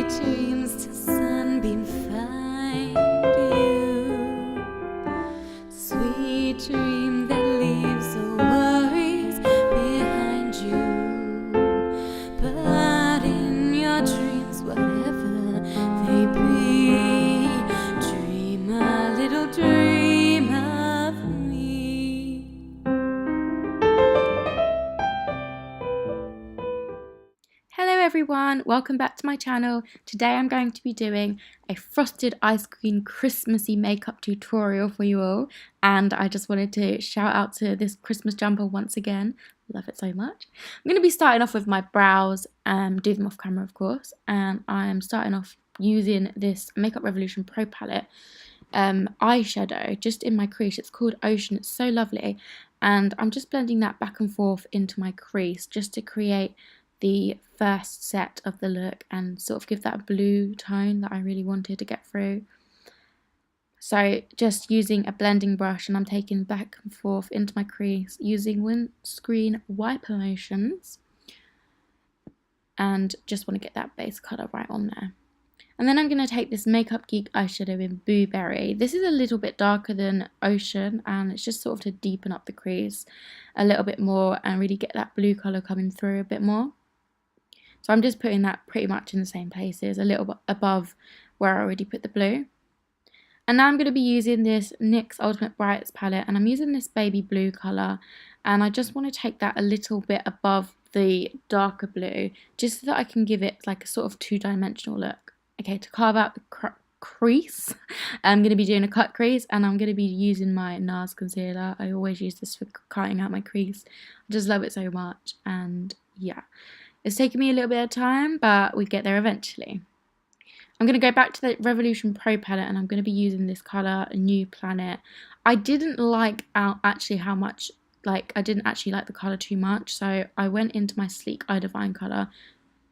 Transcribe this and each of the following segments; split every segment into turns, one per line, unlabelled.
Sweet dreams to sunbeam find you. Sweet dream that leaves the worries behind you. But in your dreams, whatever they be, dream a little dream of me. Hello everyone, welcome back to my channel. Today I'm going to be doing a frosted ice cream Christmassy makeup tutorial for you all, and I just wanted to shout out to this Christmas jumper once again. Love it so much. I'm going to be starting off with my brows, do them off camera of course, and I'm starting off using this Makeup Revolution Pro palette eyeshadow just in my crease. It's called Ocean, it's so lovely, and I'm just blending that back and forth into my crease just to create the first set of the look and sort of give that blue tone that I really wanted to get through. So just using a blending brush, and I'm taking back and forth into my crease using windscreen wiper motions, and just want to get that base colour right on there. And then I'm going to take this Makeup Geek eyeshadow in Blueberry. This is a little bit darker than Ocean, and it's just sort of to deepen up the crease a little bit more and really get that blue colour coming through a bit more. So I'm just putting that pretty much in the same places, a little bit above where I already put the blue. And now I'm going to be using this NYX Ultimate Brights palette, and I'm using this baby blue colour, and I just want to take that a little bit above the darker blue, just so that I can give it like a sort of two-dimensional look. Okay, to carve out the crease, I'm going to be doing a cut crease, and I'm going to be using my Nars concealer. I always use this for cutting out my crease. I just love it so much, and yeah. It's taken me a little bit of time, but we get there eventually. I'm going to go back to the Revolution Pro palette, and I'm going to be using this colour, New Planet. I didn't like actually how much, I didn't actually like the colour too much, so I went into my Sleek Eye Divine colour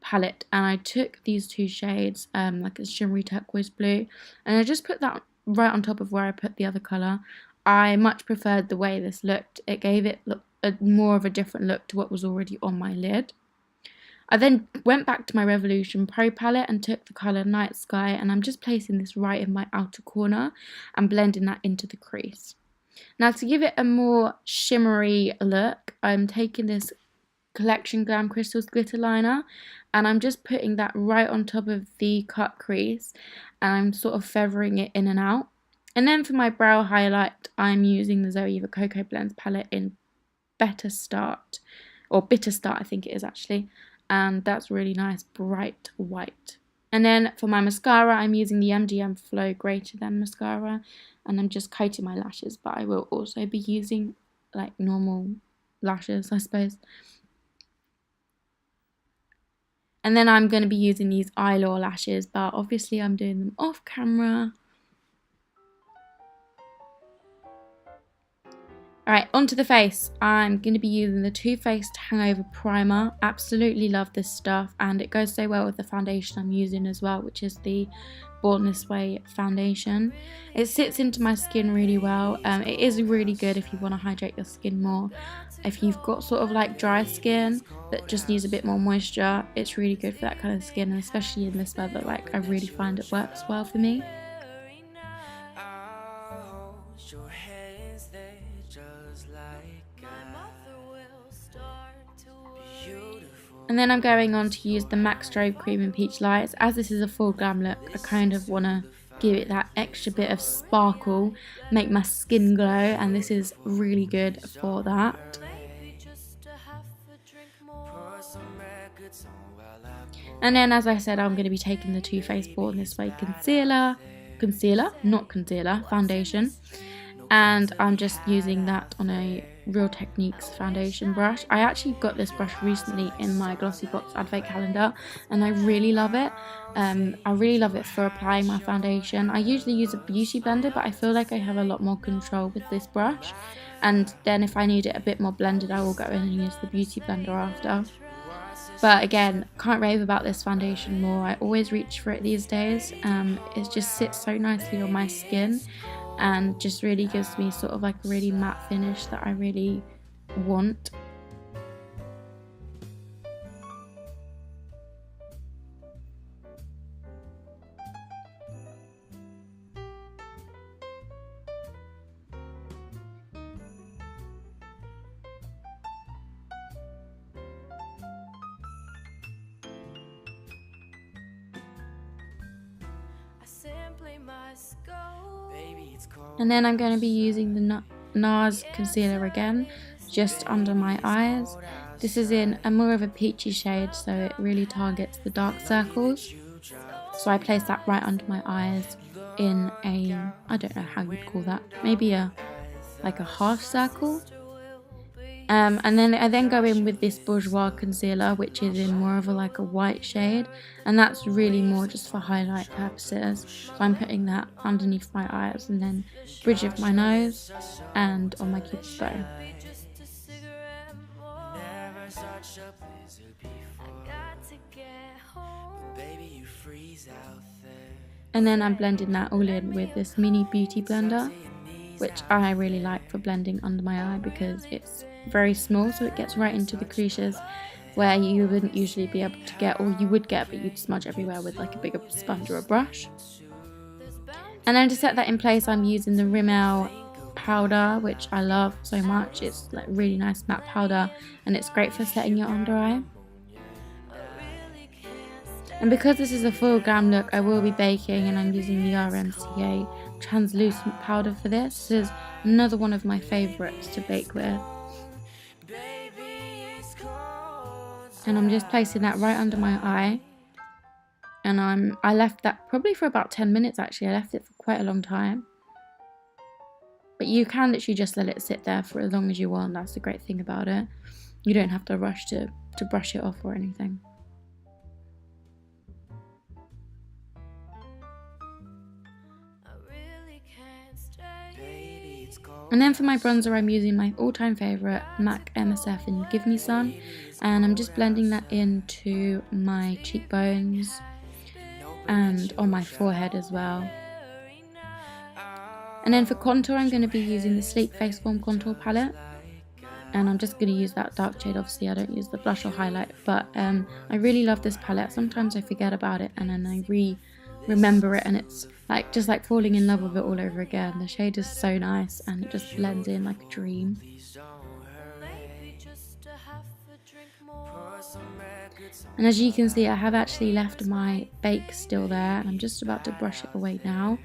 palette, and I took these two shades, like a shimmery turquoise blue, and I just put that right on top of where I put the other colour. I much preferred the way this looked. It gave it more of a different look to what was already on my lid. I then went back to my Revolution Pro palette and took the colour Night Sky, and I'm just placing this right in my outer corner and blending that into the crease. Now to give it a more shimmery look, I'm taking this Collection Glam Crystals glitter liner, and I'm just putting that right on top of the cut crease, and I'm sort of feathering it in and out. And then for my brow highlight, I'm using the Zoeva Cocoa Blends palette in Bitter Start I think it is actually. And that's really nice bright white. And then for my mascara, I'm using the MDM Flow Greater Than mascara, and I'm just coating my lashes, but I will also be using like normal lashes, I suppose. And then I'm going to be using these Eyelaw lashes, but obviously I'm doing them off camera. Alright, onto the face. I'm going to be using the Too Faced Hangover Primer. Absolutely love this stuff, and it goes so well with the foundation I'm using as well, which is the Born This Way foundation. It sits into my skin really well. It is really good if you want to hydrate your skin more. If you've got sort of like dry skin that just needs a bit more moisture, it's really good for that kind of skin, and especially in this weather, I really find it works well for me. And then I'm going on to use the MAC Strobe Cream in Peach Lights. As this is a full glam look, I kind of want to give it that extra bit of sparkle, make my skin glow, and this is really good for that. And then, as I said, I'm going to be taking the Too Faced Born This Way foundation, and I'm just using that on a Real Techniques foundation brush. I actually got this brush recently in my Glossy Box advent calendar, and I really love it. I really love it for applying my foundation. I usually use a beauty blender, but I feel like I have a lot more control with this brush, and then if I need it a bit more blended, I will go in and use the beauty blender after. But again, can't rave about this foundation more. I always reach for it these days. It just sits so nicely on my skin, and just really gives me sort of like a really matte finish that I really want. And then I'm going to be using the Nars concealer again, just under my eyes. This is in a more of a peachy shade, so it really targets the dark circles. So I place that right under my eyes in a, I don't know how you'd call that, maybe like a half circle. And then I go in with this Bourjois concealer, which is in more of like a white shade, and that's really more just for highlight purposes. So I'm putting that underneath my eyes and then bridge of my nose and on my cupid's bow. And then I'm blending that all in with this mini beauty blender, which I really like for blending under my eye because it's very small, so it gets right into the creases where you wouldn't usually be able to get, or you would get but you'd smudge everywhere with like a bigger sponge or a brush. And then to set that in place, I'm using the Rimmel powder, which I love so much. It's like really nice matte powder and it's great for setting your under eye. And because this is a full glam look, I will be baking, and I'm using the RMCA translucent powder for this. This is another one of my favourites to bake with. And I'm just placing that right under my eye. And I left that probably for about 10 minutes actually. I left it for quite a long time. But you can literally just let it sit there for as long as you want. That's the great thing about it. You don't have to rush to brush it off or anything. And then for my bronzer, I'm using my all-time favourite MAC MSF in Give Me Sun, and I'm just blending that into my cheekbones and on my forehead as well. And then for contour, I'm going to be using the Sleek Face Form Contour Palette, and I'm just going to use that dark shade. Obviously I don't use the blush or highlight, but I really love this palette. Sometimes I forget about it and then I remember it, and it's like just like falling in love with it all over again. The shade is so nice and it just blends in like a dream. And as you can see, I have actually left my bake still there, and I'm just about to brush it away now.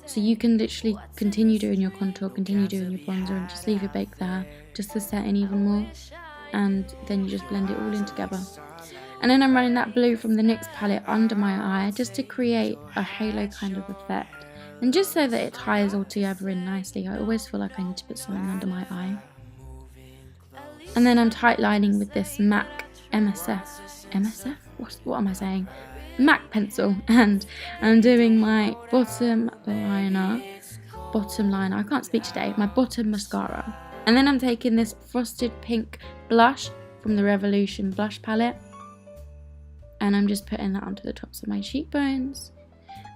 So you can literally continue doing your contour, continue doing your bronzer, and just leave your bake there just to set in even more, and then you just blend it all in together. And then I'm running that blue from the NYX palette under my eye just to create a halo kind of effect, and just so that it ties all together in nicely. I always feel like I need to put something under my eye. And then I'm tight lining with this MAC MSF? What am I saying? MAC pencil, and I'm doing my bottom liner, I can't speak today, my bottom mascara. And then I'm taking this frosted pink blush from the Revolution blush palette, and I'm just putting that onto the tops of my cheekbones.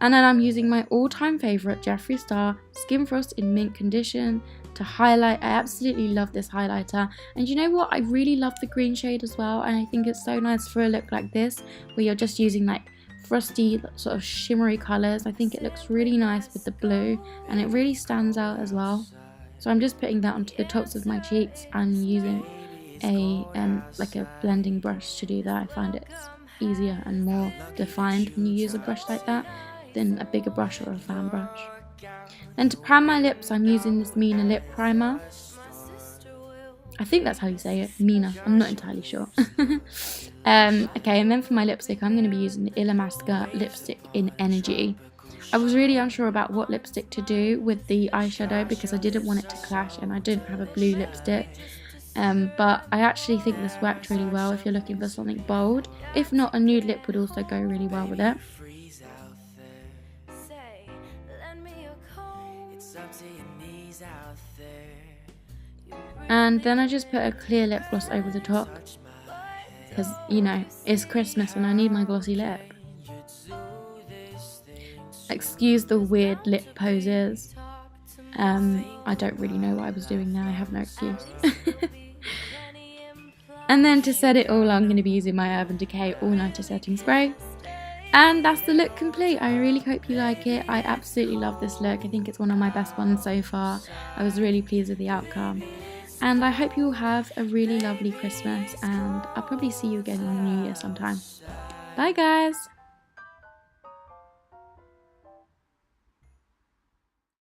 And then I'm using my all-time favourite Jeffree Star Skin Frost in Mint Condition to highlight. I absolutely love this highlighter, and you know what, I really love the green shade as well, and I think it's so nice for a look like this where you're just using like frosty sort of shimmery colours. I think it looks really nice with the blue, and it really stands out as well. So I'm just putting that onto the tops of my cheeks and using a like a blending brush to do that. I find it's easier and more defined when you use a brush like that than a bigger brush or a fan brush. Then to prime my lips, I'm using this Mina lip primer. I think that's how you say it, Mina, I'm not entirely sure. Okay, and then for my lipstick, I'm going to be using the Illamasqua lipstick in Energy. I was really unsure about what lipstick to do with the eyeshadow because I didn't want it to clash, and I didn't have a blue lipstick. But I actually think this worked really well if you're looking for something bold. If not, a nude lip would also go really well with it. And then I just put a clear lip gloss over the top because, you know, it's Christmas and I need my glossy lip. Excuse the weird lip poses. I don't really know what I was doing there, I have no excuse. And then to set it all, I'm going to be using my Urban Decay All Nighter Setting Spray. And that's the look complete. I really hope you like it. I absolutely love this look. I think it's one of my best ones so far. I was really pleased with the outcome. And I hope you all have a really lovely Christmas, and I'll probably see you again in the new year sometime. Bye guys!